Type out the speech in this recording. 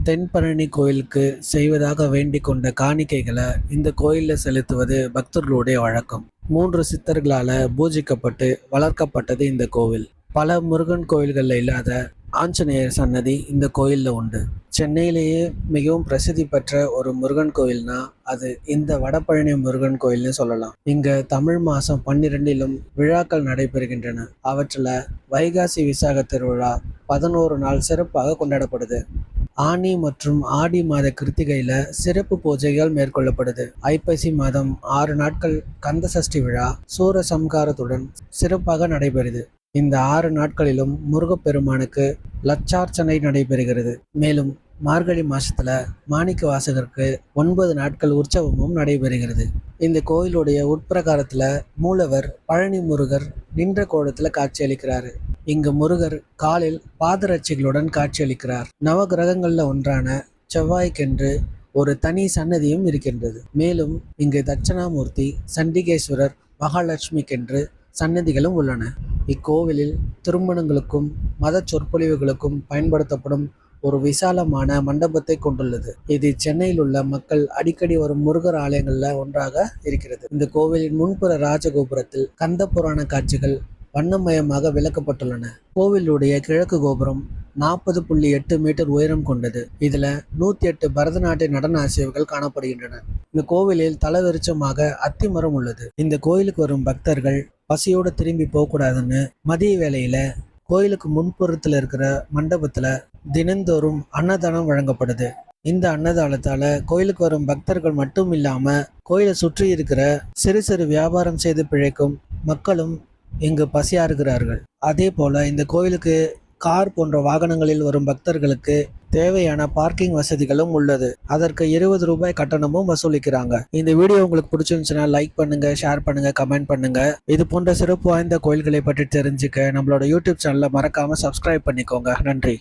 தென்பழனி கோயிலுக்கு செய்வதாக வேண்டிக் கொண்ட காணிக்கைகளை இந்த கோயிலில் செலுத்துவது பக்தர்களுடைய வழக்கம். 3 சித்தர்களால் பூஜிக்கப்பட்டு வளர்க்கப்பட்டது இந்த கோவில். பல முருகன் கோயில்களில் இல்லாத ஆஞ்சநேயர் சன்னதி இந்த கோயிலில் உண்டு. சென்னையிலேயே மிகவும் பிரசித்தி பெற்ற ஒரு முருகன் கோயில்னா அது இந்த வடபழனி முருகன் கோயில்னு சொல்லலாம். இங்கே தமிழ் மாதம் 12லும் விழாக்கள் நடைபெறுகின்றன. அவற்றில் வைகாசி விசாக திருவிழா 11 நாள் சிறப்பாக கொண்டாடப்படுது. ஆனி மற்றும் ஆடி மாத கிருத்திகையில் சிறப்பு பூஜைகள் மேற்கொள்ளப்படுது. ஐப்பசி மாதம் 6 நாட்கள் கந்த சஷ்டி விழா சூரசம்காரத்துடன் சிறப்பாக நடைபெறுது. இந்த 6 நாட்களிலும் முருகப்பெருமானுக்கு லட்சார்ச்சனை நடைபெறுகிறது. மேலும் மார்கழி மாசத்துல மாணிக்க வாசகருக்கு 9 நாட்கள் உற்சவமும் நடைபெறுகிறது. இந்த கோயிலுடைய உட்பிரகாரத்துல மூலவர் பழனி முருகர் நின்ற கோலத்துல காட்சியளிக்கிறாரு. இங்கு முருகர் காலில் பாதரட்சிகளுடன் காட்சியளிக்கிறார். நவகிரகங்கள்ல ஒன்றான செவ்வாய்க்கென்று ஒரு தனி சன்னதியும் இருக்கின்றது. மேலும் இங்கு தட்சணாமூர்த்தி, சண்டிகேஸ்வரர், மகாலட்சுமிக்கென்று சன்னதிகளும் உள்ளன. இக்கோவிலில் திருமணங்களுக்கும் மத சொற்பொழிவுகளுக்கும் பயன்படுத்தப்படும் ஒரு விசாலமான மண்டபத்தை கொண்டுள்ளது. இது சென்னையில் உள்ள மக்கள் அடிக்கடி வரும் முருகர் ஆலயங்களில் ஒன்றாக இருக்கிறது. இந்த கோவிலின் முன்புற ராஜகோபுரத்தில் கந்த புராண காட்சிகள் வண்ணமயமாக விளக்கப்பட்டுள்ளன. கோவிலுடைய கிழக்கு கோபுரம் 40.8 மீட்டர் உயரம் கொண்டது. இதுல 108 பரதநாட்டிய நடன அசைவுகள் காணப்படுகின்றன. இந்த கோவிலில் தலவிருட்சமாக அத்திமரம் உள்ளது. இந்த கோயிலுக்கு வரும் பக்தர்கள் பசியோடு திரும்பி போகக்கூடாதுன்னு மதிய வேளையில கோயிலுக்கு முன்புறத்தில் இருக்கிற மண்டபத்துல தினந்தோறும் அன்னதானம் வழங்கப்படுது. இந்த அன்னதானத்தால கோயிலுக்கு வரும் பக்தர்கள் மட்டும் இல்லாம கோயிலை சுற்றி இருக்கிற சிறு சிறு வியாபாரம் செய்து பிழைக்கும் மக்களும் இங்கு பசியாறுகிறார்கள். அதே போல இந்த கோயிலுக்கு கார் போன்ற வாகனங்களில் வரும் பக்தர்களுக்கு தேவையான பார்க்கிங் வசதிகளும் உள்ளது. அதற்கு 20 ரூபாய் கட்டணமும் வசூலிக்கிறாங்க. இந்த வீடியோ உங்களுக்கு பிடிச்சிருந்துச்சுன்னா லைக் பண்ணுங்க, ஷேர் பண்ணுங்க, கமெண்ட் பண்ணுங்க. இது போன்ற சிறப்பு வாய்ந்த கோயில்களை பற்றி தெரிஞ்சுக்க நம்மளோட யூடியூப் சேனலை மறக்காம சப்ஸ்கிரைப் பண்ணிக்கோங்க. நன்றி.